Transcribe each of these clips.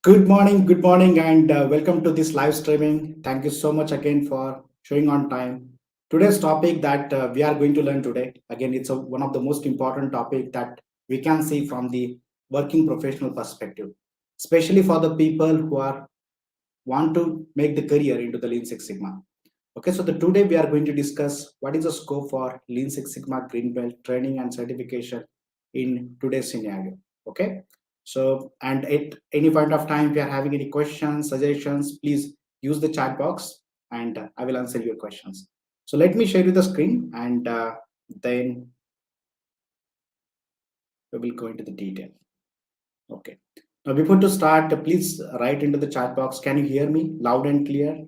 Good morning, and welcome to this live streaming. Thank you so much again for showing on time. Today's topic that we are going to learn today, again, it's one of the most important topic that we can see from the working professional perspective, especially for the people who are want to make the career into the Lean Six Sigma. Okay, so today we are going to discuss what is the scope for Lean Six Sigma Green Belt training and certification in today's scenario. Okay, so and at any point of time, if you are having any questions, suggestions, please use the chat box and I will answer your questions. So let me share you the screen and then we will go into the detail. Okay. Now, before to start, please write into the chat box. Can you hear me loud and clear?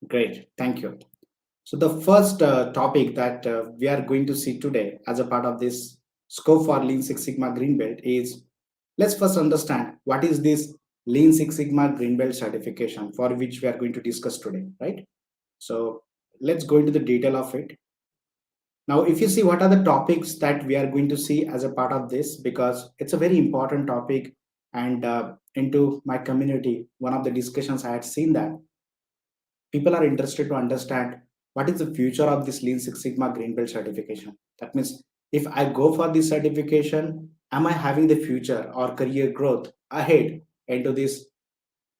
Great. Thank you. So the first topic that we are going to see today as a part of this scope for Lean Six Sigma Green Belt is, let's first understand what is this Lean Six Sigma Green Belt certification for which we are going to discuss today, right? So let's go into the detail of it. Now, if you see what are the topics that we are going to see as a part of this, because it's a very important topic, and into my community, one of the discussions I had seen that people are interested to understand what is the future of this Lean Six Sigma Green Belt certification. That means if I go for this certification, am I having the future or career growth ahead into this,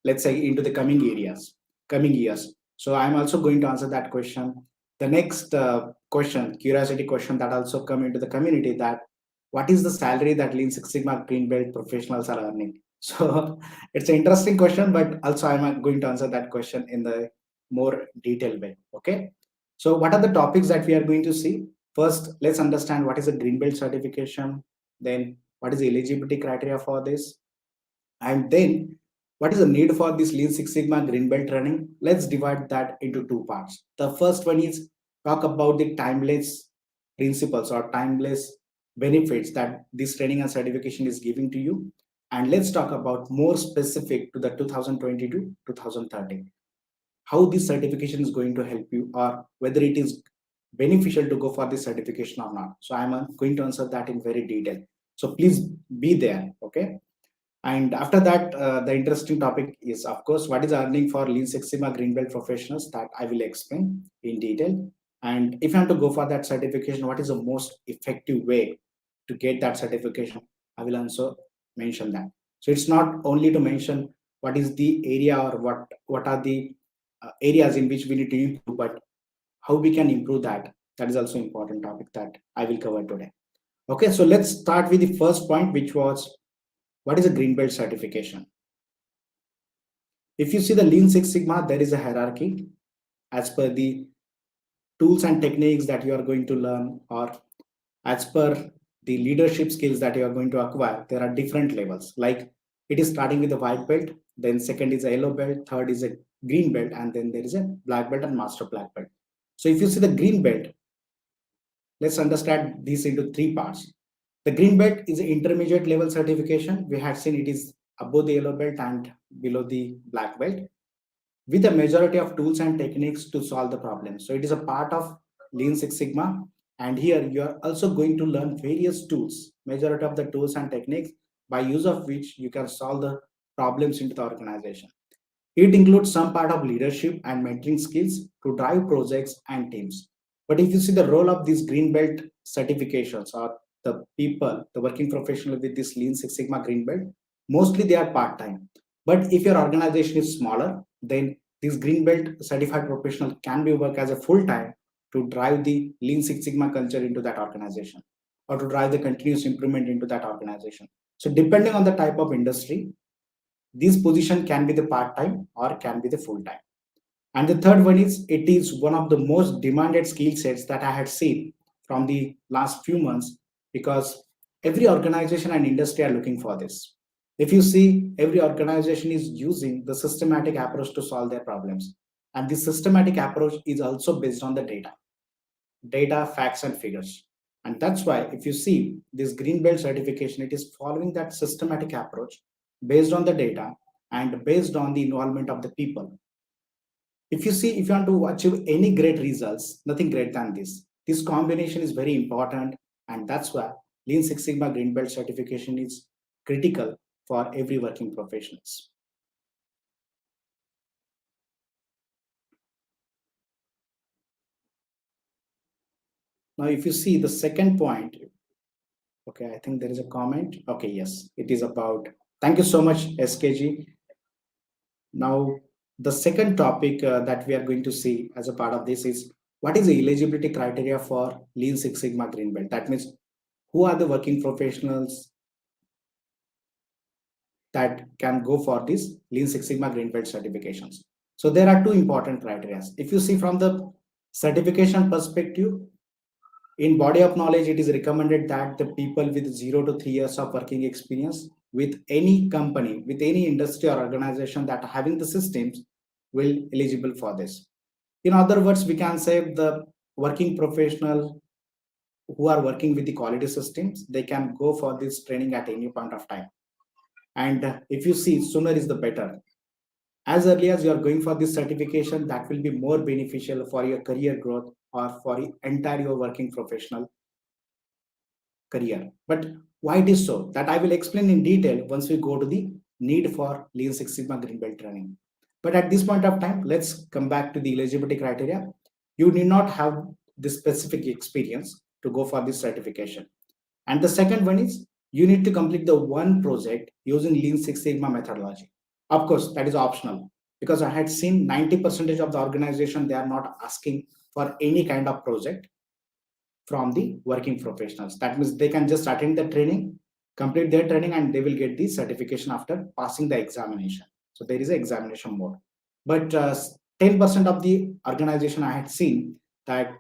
let's say, into the coming years? So I'm also going to answer that question. The next question, curiosity question that also come into the community, that what is the salary that Lean Six Sigma Green Belt professionals are earning? So it's an interesting question, but also I'm going to answer that question in the more detailed way. Okay. So what are the topics that we are going to see? First, let's understand what is a green belt certification. Then what is the eligibility criteria for this? And then what is the need for this Lean Six Sigma green belt training? Let's divide that into two parts. The first one is talk about the timeless principles or timeless benefits that this training and certification is giving to you. And let's talk about more specific to the 2020 to 2030, how this certification is going to help you or whether it is beneficial to go for this certification or not. So I'm going to answer that in very detail. So please be there. Okay. And after that, the interesting topic is, of course, what is earning for Lean Six Sigma Green Belt professionals, that I will explain in detail. And if I have to go for that certification, what is the most effective way to get that certification? I will also mention that. So it's not only to mention what is the area or what are the areas in which we need to improve, but how we can improve that. That is also important topic that I will cover today. Okay, so let's start with the first point, which was what is a green belt certification. If you see the Lean Six Sigma, there is a hierarchy as per the tools and techniques that you are going to learn, or as per the leadership skills that you are going to acquire. There are different levels. Like it is starting with the white belt, then second is a yellow belt, third is a green belt, and then there is a black belt and master black belt. So if you see the green belt, let's understand this into three parts. The green belt is an intermediate level certification. We had seen it is above the yellow belt and below the black belt, with a majority of tools and techniques to solve the problem. So it is a part of Lean Six Sigma. And here you are also going to learn various tools, majority of the tools and techniques by use of which you can solve the problems into the organization. It includes some part of leadership and mentoring skills to drive projects and teams. But if you see the role of these green belt certifications or the people, the working professional with this Lean Six Sigma green belt, mostly they are part time. But if your organization is smaller, then this green belt certified professional can be work as a full time to drive the Lean Six Sigma culture into that organization or to drive the continuous improvement into that organization. So depending on the type of industry, this position can be the part-time or can be the full-time. And the third one is, it is one of the most demanded skill sets that I had seen from the last few months, because every organization and industry are looking for this. If you see, every organization is using the systematic approach to solve their problems. And this systematic approach is also based on the data, facts, and figures. And that's why if you see this green belt certification, it is following that systematic approach based on the data and based on the involvement of the people. If you want to achieve any great results, nothing great than this. This combination is very important, and that's why Lean Six Sigma Green Belt certification is critical for every working professionals. Now, if you see the second point, okay, I think there is a comment. Okay, yes, it is about. Thank you so much, SKG. Now, the second topic that we are going to see as a part of this is what is the eligibility criteria for Lean Six Sigma Green Belt? That means who are the working professionals that can go for this Lean Six Sigma Green Belt certifications. So there are two important criteria. If you see from the certification perspective, in body of knowledge, it is recommended that the people with 0 to 3 years of working experience with any company, with any industry or organization that are having the systems will eligible for this. In other words, we can say the working professional who are working with the quality systems, they can go for this training at any point of time. And if you see, sooner is the better. As early as you are going for this certification, that will be more beneficial for your career growth or for your entire your working professional career. But why it is so? That I will explain in detail once we go to the need for Lean Six Sigma Green Belt training. But at this point of time, let's come back to the eligibility criteria. You need not have this specific experience to go for this certification. And the second one is you need to complete the one project using Lean Six Sigma methodology. Of course, that is optional because I had seen 90% of the organization, they are not asking for any kind of project from the working professionals. That means they can just attend the training, complete their training, and they will get the certification after passing the examination. So there is an examination mode. But 10% of the organization I had seen that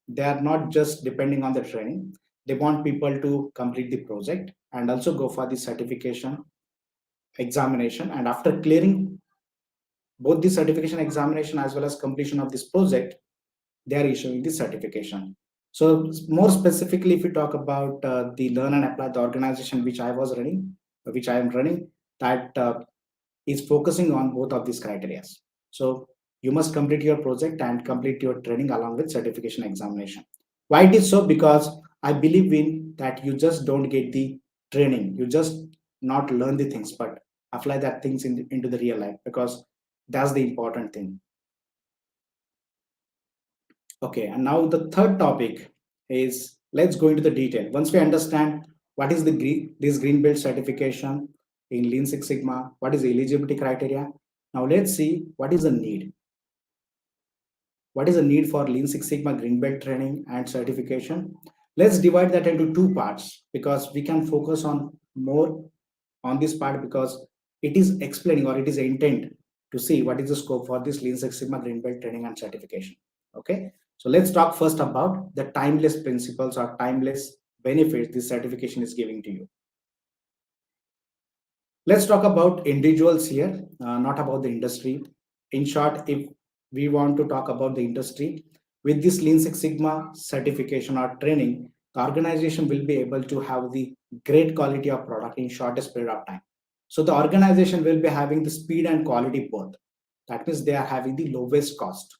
they are not just depending on the training. They want people to complete the project and also go for the certification examination. And after clearing both the certification examination as well as completion of this project, they are issuing the certification. So more specifically, if we talk about the learn and apply, the organization which I was running, which I am running, that is focusing on both of these criteria. So you must complete your project and complete your training along with certification examination. Why it is so? Because I believe in that you just don't get the training, you just not learn the things, but apply that things into the real life, because that's the important thing. Okay, and now the third topic is let's go into the detail. Once we understand what is the this green belt certification in Lean Six Sigma, what is the eligibility criteria. Now let's see what is the need. What is the need for Lean Six Sigma green belt training and certification? Let's divide that into two parts because we can focus on more on this part because it is explaining or it is intent to see what is the scope for this Lean Six Sigma green belt training and certification. Okay, so let's talk first about the timeless principles or timeless benefits this certification is giving to you. Let's talk about individuals here, not about the industry. In short, if we want to talk about the industry, with this Lean Six Sigma certification or training, the organization will be able to have the great quality of product in shortest period of time. So the organization will be having the speed and quality both. That means they are having the lowest cost,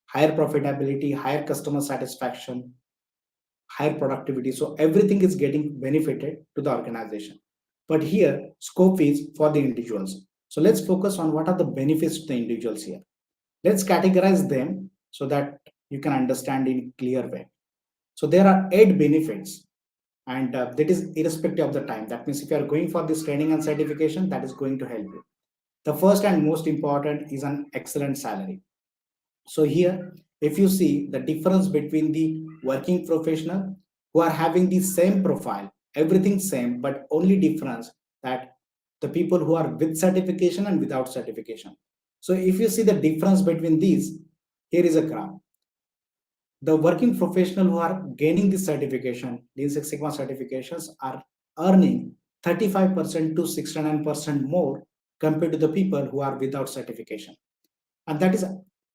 higher profitability, higher customer satisfaction, higher productivity. So everything is getting benefited to the organization. But here, scope is for the individuals. So let's focus on what are the benefits to the individuals here. Let's categorize them so that you can understand in clear way. So there are 8 benefits, and that is irrespective of the time. That means if you are going for this training and certification, that is going to help you. The first and most important is an excellent salary. So here, if you see the difference between the working professional who are having the same profile, everything same, but only difference that the people who are with certification and without certification. So if you see the difference between these, here is a graph. The working professional who are gaining this certification, Lean Six Sigma certifications, are earning 35% to 69% more compared to the people who are without certification. And that is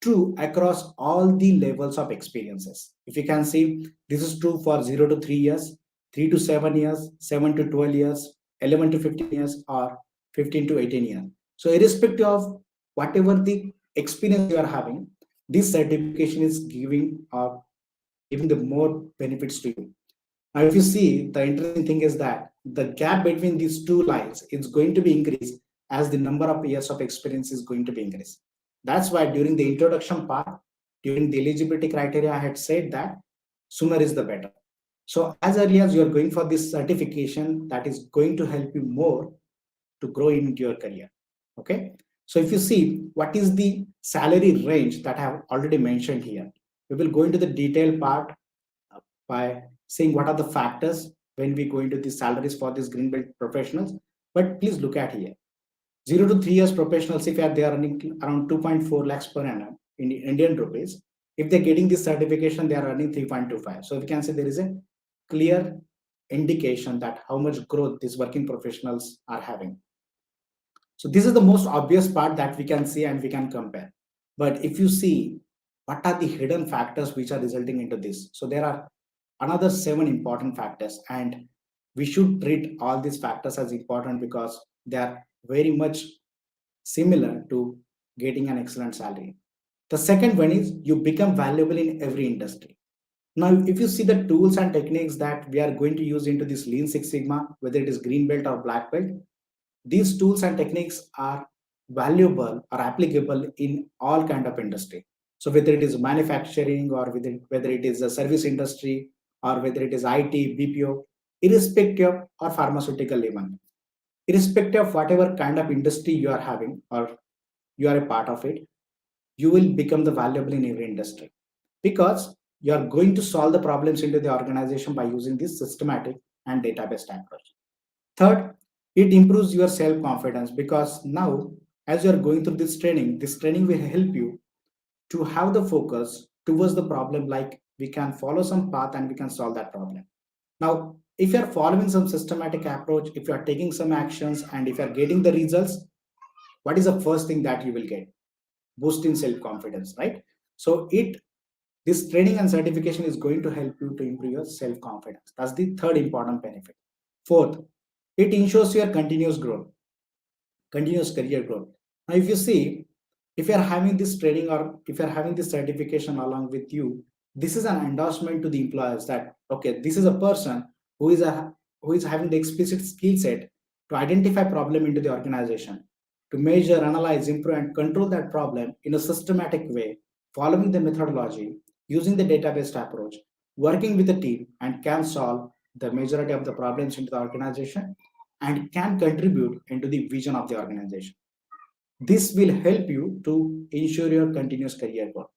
true across all the levels of experiences. If you can see, this is true for 0 to 3 years, 3 to 7 years, 7 to 12 years, 11 to 15 years, or 15 to 18 years. So irrespective of whatever the experience you are having, this certification is giving the more benefits to you. Now, if you see, the interesting thing is that the gap between these two lines is going to be increased as the number of years of experience is going to be increased. That's why during the introduction part, during the eligibility criteria, I had said that sooner is the better. So as early as you are going for this certification, that is going to help you more to grow into your career. Okay. So if you see what is the salary range that I have already mentioned here, we will go into the detailed part by seeing what are the factors when we go into the salaries for these green belt professionals. But please look at here. 0 to 3 years professionals, if they are earning around 2.4 lakhs per annum in Indian rupees, if they're getting this certification, they are earning 3.25. So we can say there is a clear indication that how much growth these working professionals are having. So this is the most obvious part that we can see and we can compare. But if you see what are the hidden factors which are resulting into this, so there are another 7 important factors, and we should treat all these factors as important because they are very much similar to getting an excellent salary. The second one is you become valuable in every industry. Now, if you see the tools and techniques that we are going to use into this Lean Six Sigma, whether it is green belt or black belt, these tools and techniques are valuable or applicable in all kind of industry. So whether it is manufacturing or whether it is a service industry or whether it is IT, BPO, irrespective or pharmaceutical even, irrespective of whatever kind of industry you are having or you are a part of it, you will become the valuable in every industry because you are going to solve the problems into the organization by using this systematic and data-based approach. Third, it improves your self confidence because now, as you are going through this training will help you to have the focus towards the problem. Like we can follow some path and we can solve that problem. Now, if you are following some systematic approach, if you are taking some actions, and if you are getting the results, what is the first thing that you will get? Boost in self confidence, right? So, this training and certification is going to help you to improve your self confidence. That's the third important benefit. Fourth, it ensures your continuous career growth. Now, if you see, if you are having this training or if you are having this certification along with you, this is an endorsement to the employers that okay, this is a person who is a who is having the explicit skill set to identify problem into the organization, to measure, analyze, improve, and control that problem in a systematic way, following the methodology, using the database approach, working with a team, and can solve the majority of the problems into the organization and can contribute into the vision of the organization. This will help you to ensure your continuous career growth.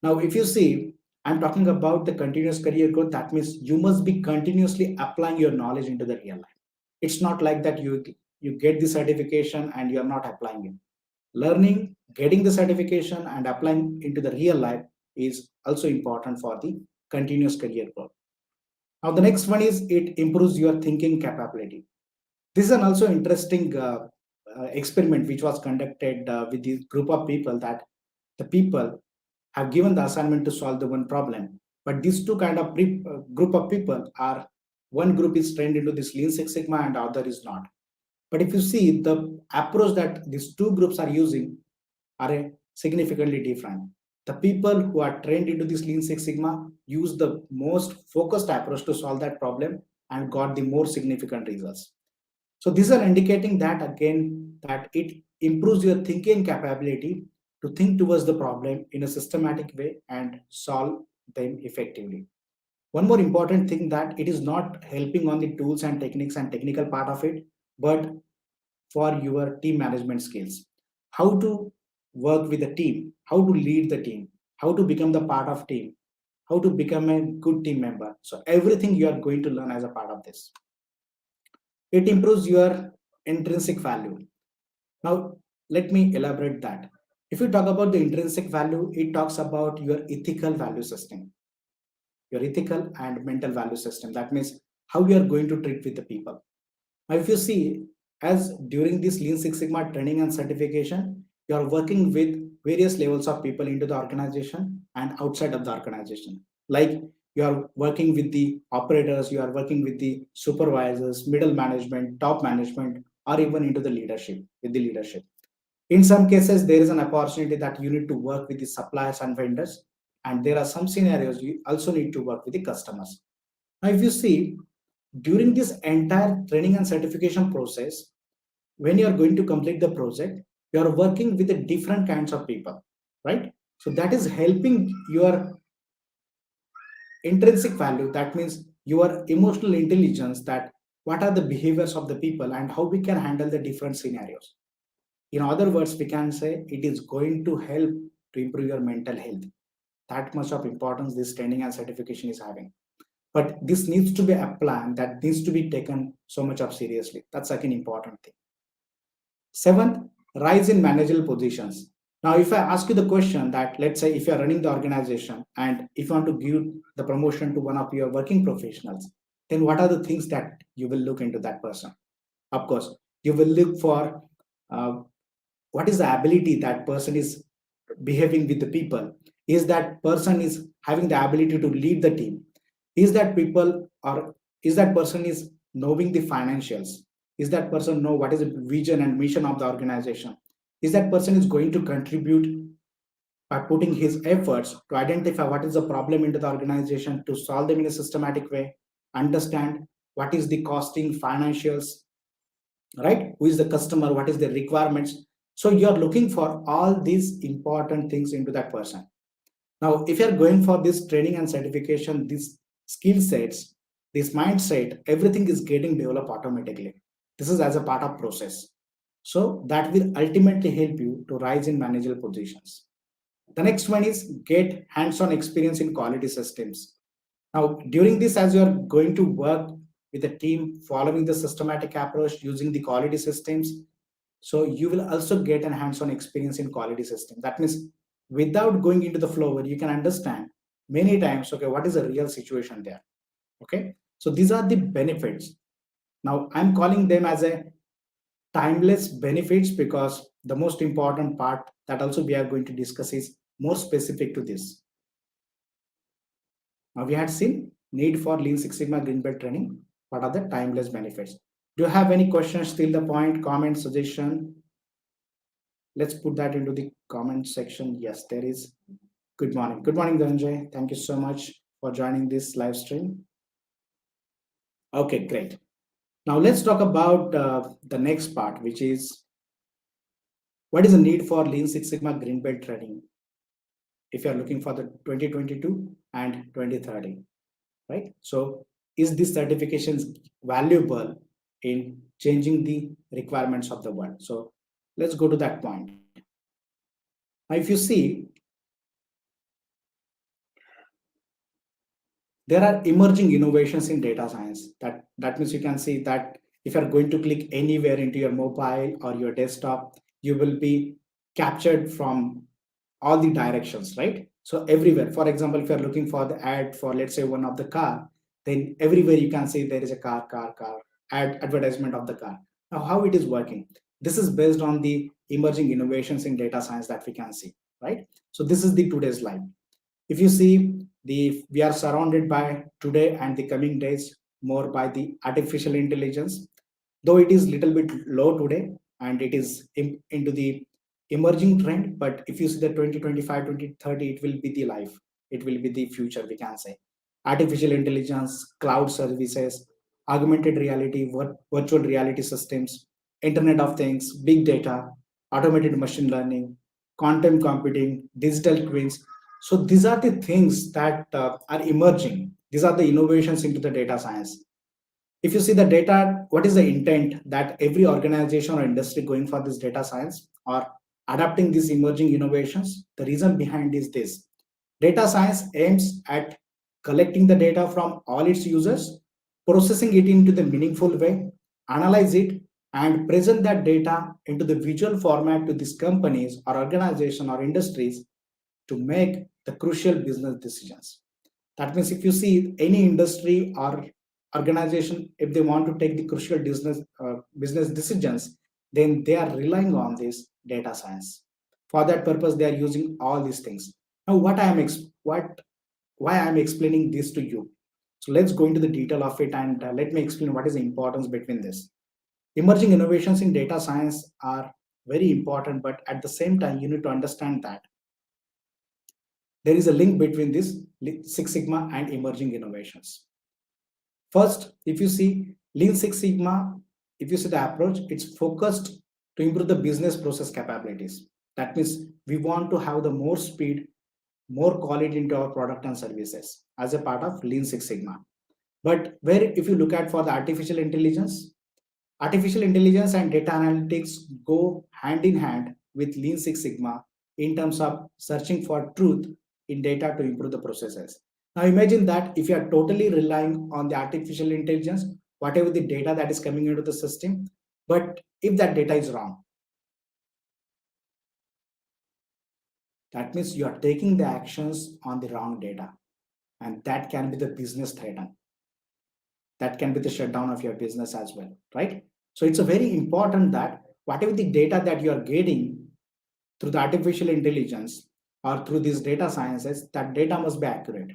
Now, if you see, I'm talking about the continuous career growth, that means you must be continuously applying your knowledge into the real life. It's not like that you get the certification and you're not applying it. Learning, getting the certification and applying into the real life is also important for the continuous career growth. Now, the next one is it improves your thinking capability. This is an also interesting experiment which was conducted with this group of people that the people have given the assignment to solve the one problem. But these two kind of group of people are one group is trained into this Lean Six Sigma and other is not. But if you see the approach that these two groups are using are significantly different. The people who are trained into this Lean Six Sigma use the most focused approach to solve that problem and got the more significant results. So these are indicating that again that it improves your thinking capability to think towards the problem in a systematic way and solve them effectively. One more important thing that it is not helping on the tools and techniques and technical part of it, but for your team management skills. How to work with a team, how to lead the team, how to become the part of team, how to become a good team member. So everything you are going to learn as a part of this. It improves your intrinsic value. Now, let me elaborate that. If you talk about the intrinsic value, it talks about your ethical value system, your ethical and mental value system. That means how you are going to treat with the people. Now, if you see, as during this Lean Six Sigma training and certification, you are working with various levels of people into the organization and outside of the organization. Like you are working with the operators, you are working with the supervisors, middle management, top management, or even into the leadership, with the leadership. In some cases, there is an opportunity that you need to work with the suppliers and vendors, and there are some scenarios you also need to work with the customers. Now, if you see, during this entire training and certification process, when you are going to complete the project, you are working with the different kinds of people, right? So that is helping your intrinsic value. That means your emotional intelligence, that what are the behaviors of the people and how we can handle the different scenarios. In other words, we can say it is going to help to improve your mental health. That much of importance this training and certification is having. But this needs to be a plan that needs to be taken so much of seriously. That's like an important thing. Seventh, rise in managerial positions. Now, if I ask you the question that, let's say, if you're running the organization and if you want to give the promotion to one of your working professionals, then what are the things that you will look into that person? Of course, you will look for uh, what is the ability that person is behaving with the people. Is that person is having the ability to lead the team? Is that people, or is that person is knowing the financials? Is that person know what is the vision and mission of the organization? Is that person is going to contribute by putting his efforts to identify what is the problem into the organization, to solve them in a systematic way, understand what is the costing financials, right? Who is the customer? What is the requirements? So you're looking for all these important things into that person. Now, if you're going for this training and certification, these skill sets, this mindset, everything is getting developed automatically. This is as a part of process. So that will ultimately help you to rise in managerial positions. The next one is get hands-on experience in quality systems. Now, during this, as you are going to work with a team following the systematic approach using the quality systems, so you will also get an hands-on experience in quality system. That means without going into the flow, you can understand many times, okay, what is the real situation there? Okay. So these are the benefits. Now I'm calling them as a timeless benefits because the most important part that also we are going to discuss is more specific to this. Now we had seen need for Lean Six Sigma Green Belt training. What are the timeless benefits? Do you have any questions till the point, comment, suggestion? Let's put that into the comment section. Yes, there is. Good morning. Good morning, Dhananjay. Thank you so much for joining this live stream. Okay, great. Now let's talk about the next part, which is what is the need for Lean Six Sigma Green Belt training if you're looking for the 2022 and 2030, right? So is this certifications valuable in changing the requirements of the world? So let's go to that point. Now, if you see, there are emerging innovations in data science. That means you can see that if you're going to click anywhere into your mobile or your desktop, you will be captured from all the directions, right? So everywhere, for example, if you're looking for the ad for, let's say, one of the car, then everywhere you can see there is a car ad advertisement of the car. Now how it is working, this is based on the emerging innovations in data science that we can see, right? So this is the today's life. If you see, the we are surrounded by today and the coming days more by the artificial intelligence, though it is little bit low today and it is into the emerging trend. But if you see the 2025, 2030, it will be the life, it will be the future, we can say. Artificial intelligence, cloud services, augmented reality, virtual reality systems, internet of things, big data, automated machine learning, quantum computing, digital twins. So these are the things that are emerging. These are the innovations into the data science. If you see the data, what is the intent that every organization or industry going for this data science or adapting these emerging innovations? The reason behind is this: data science aims at collecting the data from all its users, processing it into the meaningful way, analyze it, and present that data into the visual format to these companies or organization or industries to make the crucial business decisions. That means if you see any industry or organization, if they want to take the crucial business decisions, then they are relying on this data science. For that purpose, they are using all these things. Now, what why I am explaining this to you. So let's go into the detail of it and let me explain what is the importance between this. Emerging innovations in data science are very important, but at the same time, you need to understand that there is a link between this Six Sigma and emerging innovations. First, if you see Lean Six Sigma, if you see the approach, it's focused to improve the business process capabilities. That means we want to have the more speed, more quality into our product and services as a part of Lean Six Sigma. But where if you look at for the artificial intelligence and data analytics go hand in hand with Lean Six Sigma in terms of searching for truth in data to improve the processes. Now imagine that if you are totally relying on the artificial intelligence, whatever the data that is coming into the system, but if that data is wrong, that means you are taking the actions on the wrong data, and that can be the business threaten. That can be the shutdown of your business as well, right? So it's a very important that whatever the data that you are getting through the artificial intelligence or through these data sciences, that data must be accurate,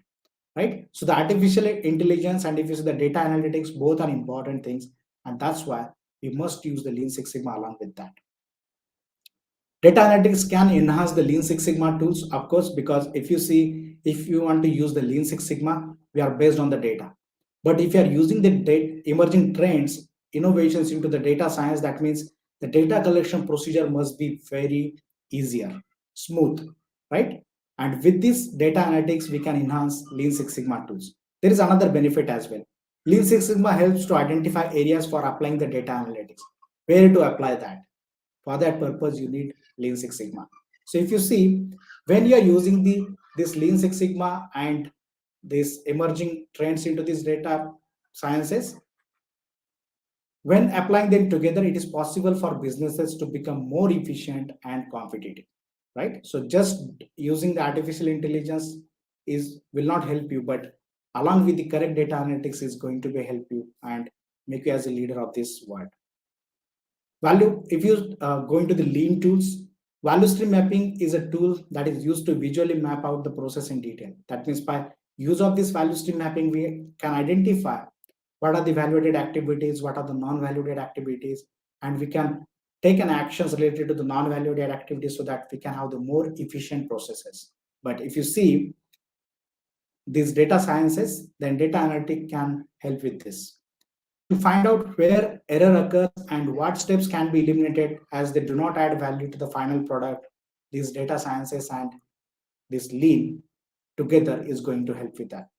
right? So the artificial intelligence and if you see the data analytics, both are important things, and that's why we must use the Lean Six Sigma along with that. Data analytics can enhance the Lean Six Sigma tools, of course, because if you see, if you want to use the Lean Six Sigma, we are based on the data. But if you are using the emerging trends, innovations into the data science, that means the data collection procedure must be very easier, smooth, right? And with this data analytics, we can enhance Lean Six Sigma tools. There is another benefit as well. Lean Six Sigma helps to identify areas for applying the data analytics. Where to apply that? For that purpose, you need Lean Six Sigma. So if you see, when you are using this Lean Six Sigma and this emerging trends into these data sciences, when applying them together, it is possible for businesses to become more efficient and competitive, right? So just using the artificial intelligence is will not help you, but along with the correct data analytics is going to be help you and make you as a leader of this world. Value, if you go into the lean tools, value stream mapping is a tool that is used to visually map out the process in detail. That means by use of this value stream mapping, we can identify what are the valuated activities, what are the non-valuated activities, and we can take an actions related to the non-valuated activities so that we can have the more efficient processes. But if you see these data sciences, then data analytics can help with this to find out where error occurs and what steps can be eliminated as they do not add value to the final product. These data sciences and this lean together is going to help with that.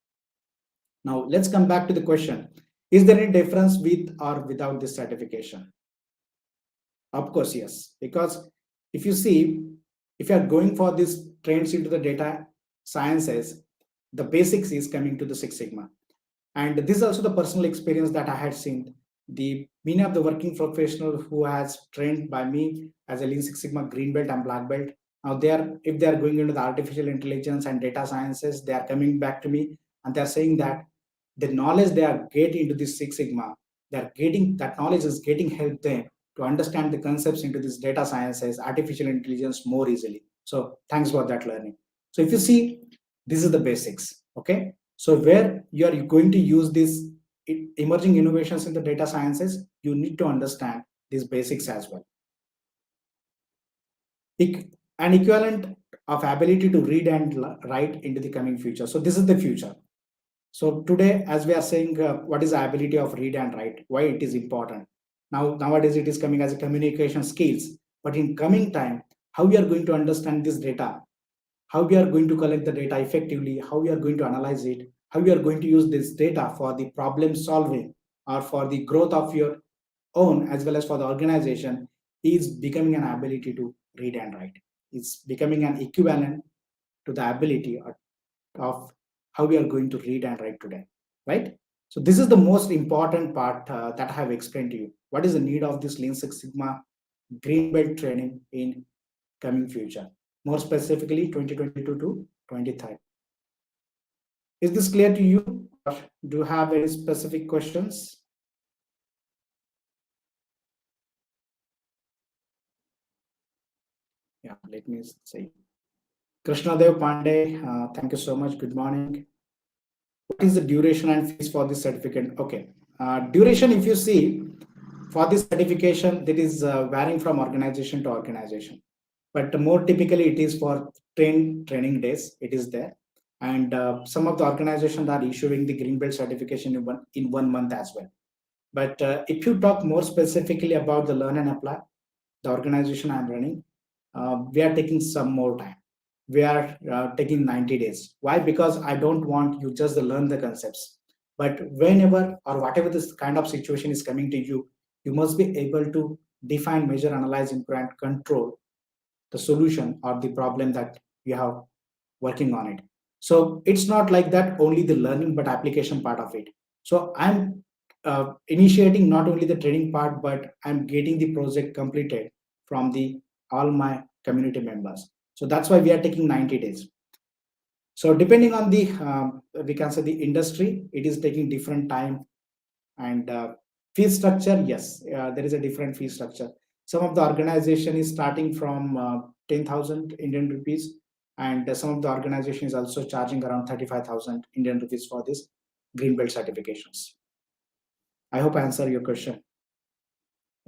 Now let's come back to the question. Is there any difference with or without this certification? Of course, yes. Because if you see, if you are going for this trends into the data sciences, the basics is coming to the Six Sigma. And this is also the personal experience that I had seen. The many of the working professionals who has trained by me as a Lean Six Sigma green belt and black belt. Now they are, if they are going into the artificial intelligence and data sciences, they are coming back to me and they are saying that the knowledge they are getting into this Six Sigma, they are getting that knowledge is getting help them to understand the concepts into this data sciences, artificial intelligence more easily. So thanks for that learning. So if you see, this is the basics. Okay. So where you are going to use these emerging innovations in the data sciences, you need to understand these basics as well. An equivalent of ability to read and write into the coming future. So this is the future. So today, as we are saying, what is the ability of read and write? Why it is important? Nowadays it is coming as a communication skills. But in coming time, how we are going to understand this data, how we are going to collect the data effectively, how we are going to analyze it, how we are going to use this data for the problem solving or for the growth of your own as well as for the organization is becoming an ability to read and write. It's becoming an equivalent to the ability of how we are going to read and write today, right? So this is the most important part that I have explained to you. What is the need of this Lean Six Sigma green belt training in coming future? More specifically, 2022 to 23. Is this clear to you? Or do you have any specific questions? Yeah, let me say. Krishnadev Pandey, thank you so much. Good morning. What is the duration and fees for this certificate? Okay. Duration, if you see, For this certification, that is varying from organization to organization. But more typically, it is for training days. It is there, and some of the organizations are issuing the green belt certification in 1 month as well. But if you talk more specifically about the learn and apply, the organization I'm running, we are taking some more time. We are taking 90 days. Why? Because I don't want you just to learn the concepts. But whenever or whatever this kind of situation is coming to you, you must be able to define, measure, analyze, improve, and control the solution or the problem that you have working on it. So it's not like that only the learning but application part of it. So I'm initiating not only the training part, but I'm getting the project completed from the all my community members. So that's why we are taking 90 days. So depending on the we can say the industry, it is taking different time. And fee structure, yes, there is a different fee structure. Some of the organization is starting from 10,000 Indian rupees, and some of the organization is also charging around 35,000 Indian rupees for this green belt certifications. I hope I answer your question.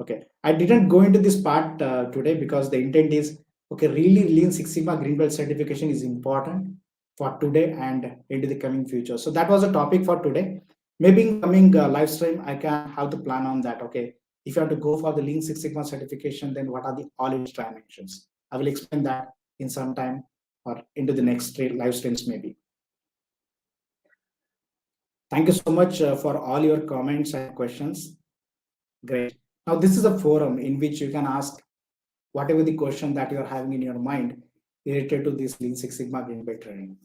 Okay, I didn't go into this part today because the intent is okay. Really, Lean Six Sigma Green Belt certification is important for today and into the coming future. So that was a topic for today. Maybe in coming live stream, I can have the plan on that. Okay, if you have to go for the Lean Six Sigma certification, then what are the all its dimensions? I will explain that in some time or into the next live streams maybe. Thank you so much for all your comments and questions. Great. Now this is a forum in which you can ask whatever the question that you're having in your mind related to this Lean Six Sigma Green Belt training.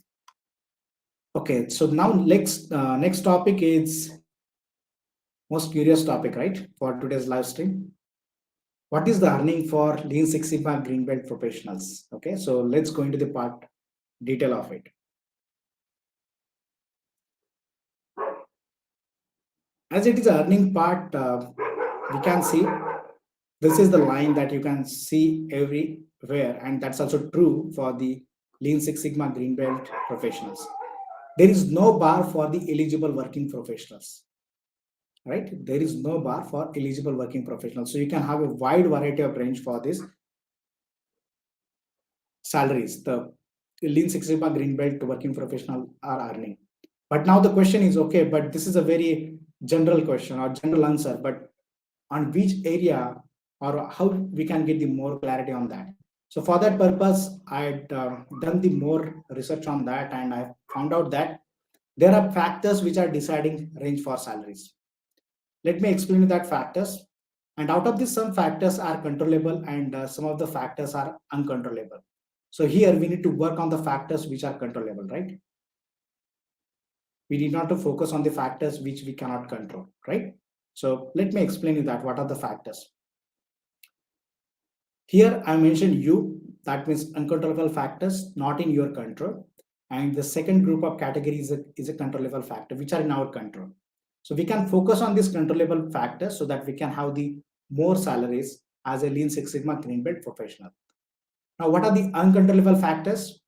Okay, so now next topic is most curious topic, right? For today's live stream. What is the earning for Lean Six Sigma Green Belt professionals? Okay, so let's go into the part detail of it. As it is earning part, we can see this is the line that you can see everywhere, and that's also true for the Lean Six Sigma Green Belt professionals. There is no bar for the eligible working professionals, right? There is no bar for eligible working professionals. So you can have a wide variety of range for this salaries. The Lean Six Sigma Green Belt working professional are earning. But now the question is, okay, but this is a very general question or general answer, but on which area or how we can get the more clarity on that? So for that purpose, I'd done the more research on that, and I found out that there are factors which are deciding range for salaries. Let me explain you that factors. And out of this, some factors are controllable and some of the factors are uncontrollable. So here we need to work on the factors which are controllable, right? We need not to focus on the factors which we cannot control, right? So let me explain you that what are the factors. Here I mentioned you, that means uncontrollable factors not in your control. And the second group of categories is a controllable factor which are in our control. So we can focus on these controllable factors so that we can have the more salaries as a Lean Six Sigma Green Belt professional. Now, what are the uncontrollable factors?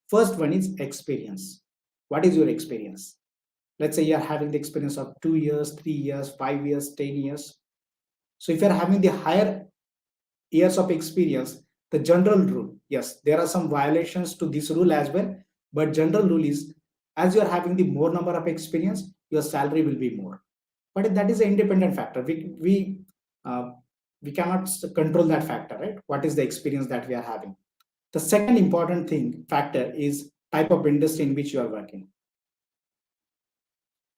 First one is experience. What is your experience? Let's say you're having the experience of 2 years, 3 years, 5 years, 10 years. So if you're having the higher years of experience, the general rule, yes, there are some violations to this rule as well, but general rule is as you're having the more number of experience, your salary will be more. But that is an independent factor. We cannot control that factor, right? What is the experience that we are having? The second important thing factor is type of industry in which you are working.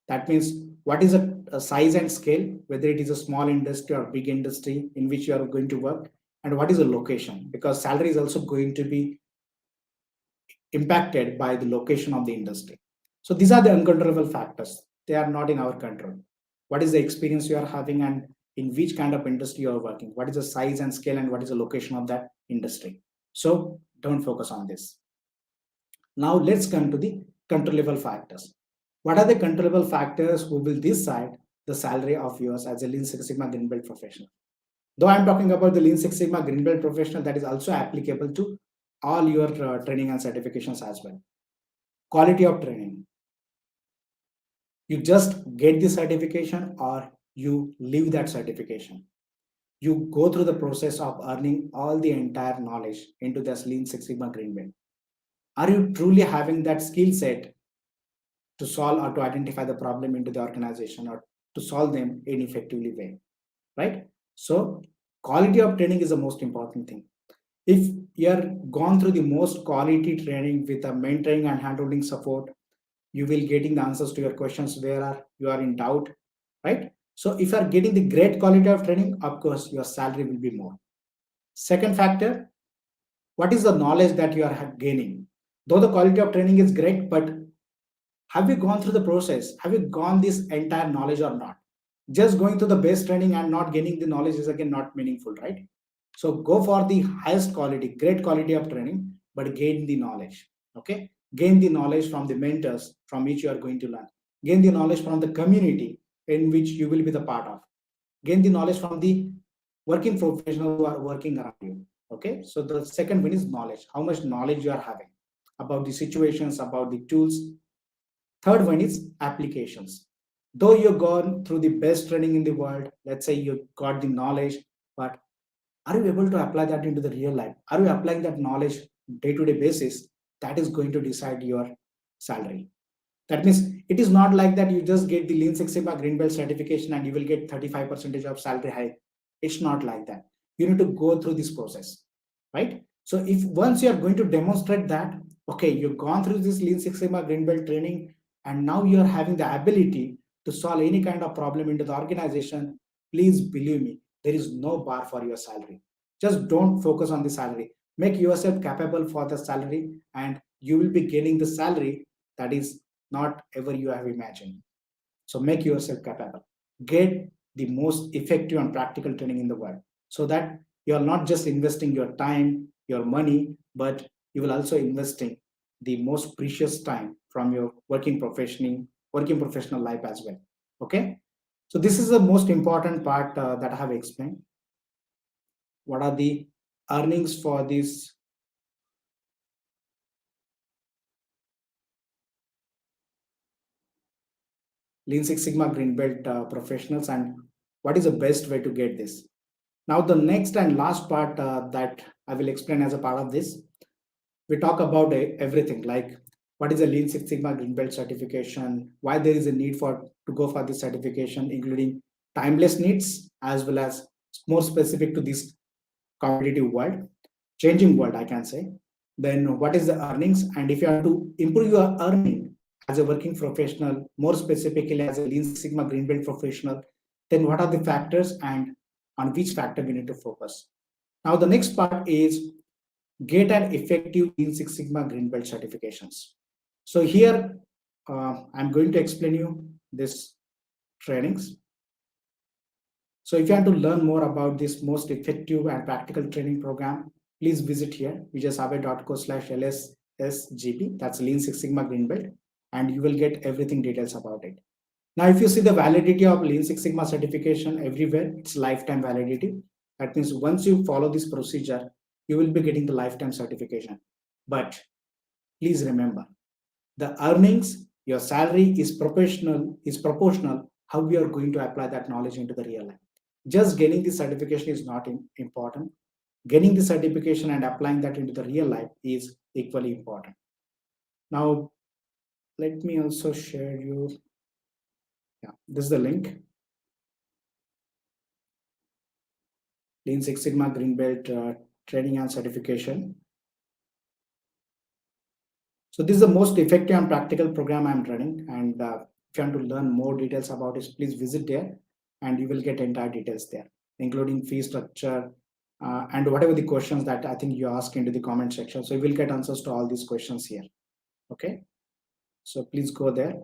That means what is a size and scale, whether it is a small industry or big industry in which you are going to work, and what is the location, because salary is also going to be impacted by the location of the industry. So these are the uncontrollable factors. They are not in our control. What is the experience you are having and in which kind of industry you are working? What is the size and scale and what is the location of that industry? So don't focus on this. Now let's come to the controllable factors. What are the controllable factors who will decide the salary of yours as a Lean Six Sigma Green Belt professional? Though I'm talking about the Lean Six Sigma Green Belt professional, that is also applicable to all your training and certifications as well. Quality of training. You just get the certification or you leave that certification. you go through the process of earning all the entire knowledge into this Lean Six Sigma Green Belt? Are you truly having that skill set to solve or to identify the problem into the organization or to solve them in effectively way, right? So quality of training is the most important thing. If you're gone through the most quality training with a mentoring and handholding support, you will getting the answers to your questions where you are in doubt, right? So if you are getting the great quality of training, of course your salary will be more. Second factor, what is the knowledge that you are gaining? Though the quality of training is great, but have you gone through the process? Have you gone this entire knowledge or not? Just going through the base training and not gaining the knowledge is again not meaningful, right? So go for the highest quality, great quality of training, but gain the knowledge. Okay, gain the knowledge from the mentors from which you are going to learn. Gain the knowledge from the community in which you will be the part of. Gain the knowledge from the working professionals who are working around you. Okay, so the second one is knowledge. How much knowledge you are having about the situations, about the tools. Third one is applications. Though you've gone through the best training in the world, let's say you got the knowledge, but are you able to apply that into the real life? Are you applying that knowledge day-to-day basis? That is going to decide your salary. That means it is not like that you just get the Lean Six Sigma Green Belt certification and you will get 35% of salary hike. It's not like that. You need to go through this process, right? So if once you are going to demonstrate that, okay, you've gone through this Lean Six Sigma Green Belt training and now you are having the ability to solve any kind of problem into the organization, please believe me, there is no bar for your salary. Just don't focus on the salary. Make yourself capable for the salary and you will be getting the salary that is not ever you have imagined. So make yourself capable. Get the most effective and practical training in the world so that you are not just investing your time, your money, but you will also investing the most precious time from your working professional life as well. Okay. So this is the most important part that I have explained. What are the earnings for this Lean Six Sigma Green Belt professionals and what is the best way to get this? Now, the next and last part that I will explain as a part of this, we talk about everything like what is a Lean Six Sigma Green Belt certification, why there is a need for to go for this certification, including timeless needs as well as more specific to this competitive world, changing world, I can say. Then what is the earnings, and if you have to improve your earning as a working professional, more specifically as a Lean Six Sigma Green Belt professional, then what are the factors and on which factor we need to focus. Now, the next part is get an effective Lean Six Sigma Green Belt certifications. So here, I'm going to explain you this trainings. So if you want to learn more about this most effective and practical training program, please visit here, vijaysabe.co/lssgp. That's Lean Six Sigma Green Belt, and you will get everything details about it. Now, if you see the validity of Lean Six Sigma certification everywhere, it's lifetime validity. That means once you follow this procedure, you will be getting the lifetime certification. But please remember, the earnings, your salary is proportional how we are going to apply that knowledge into the real life. Just getting the certification is not important. Getting the certification and applying that into the real life is equally important. Now, let me also share you. Yeah, this is the link. Lean Six Sigma Green Belt training and certification. So this is the most effective and practical program I'm running. And if you want to learn more details about it, please visit there and you will get entire details there, including fee structure and whatever the questions that I think you ask into the comment section. So you will get answers to all these questions here. Okay. So please go there.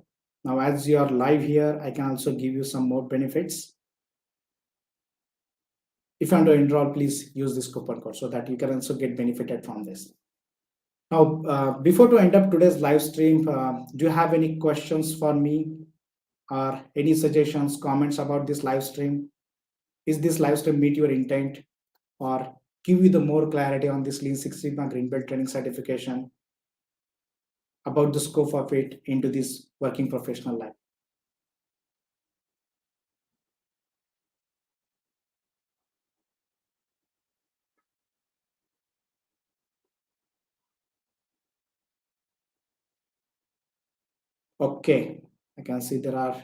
Now, as you are live here, I can also give you some more benefits. If you want to enroll, please use this coupon code so that you can also get benefited from this. Now, before to end up today's live stream, do you have any questions for me or any suggestions, comments about this live stream? Is this live stream meet your intent or give you the more clarity on this Lean Six Sigma Green Belt training certification about the scope of it into this working professional life? Okay, I can see there are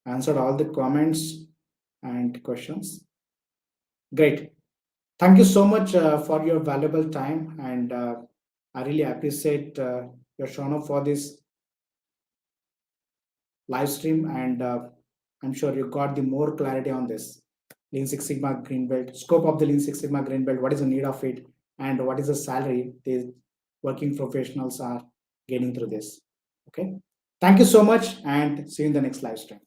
answered all the comments and questions. Great. Thank you so much for your valuable time, and I really appreciate your shown up for this live stream, and I'm sure you got the more clarity on this Lean Six Sigma Green Belt, scope of the Lean Six Sigma Green Belt, what is the need of it, and what is the salary the working professionals are gaining through this. Okay. Thank you so much, and see you in the next live stream.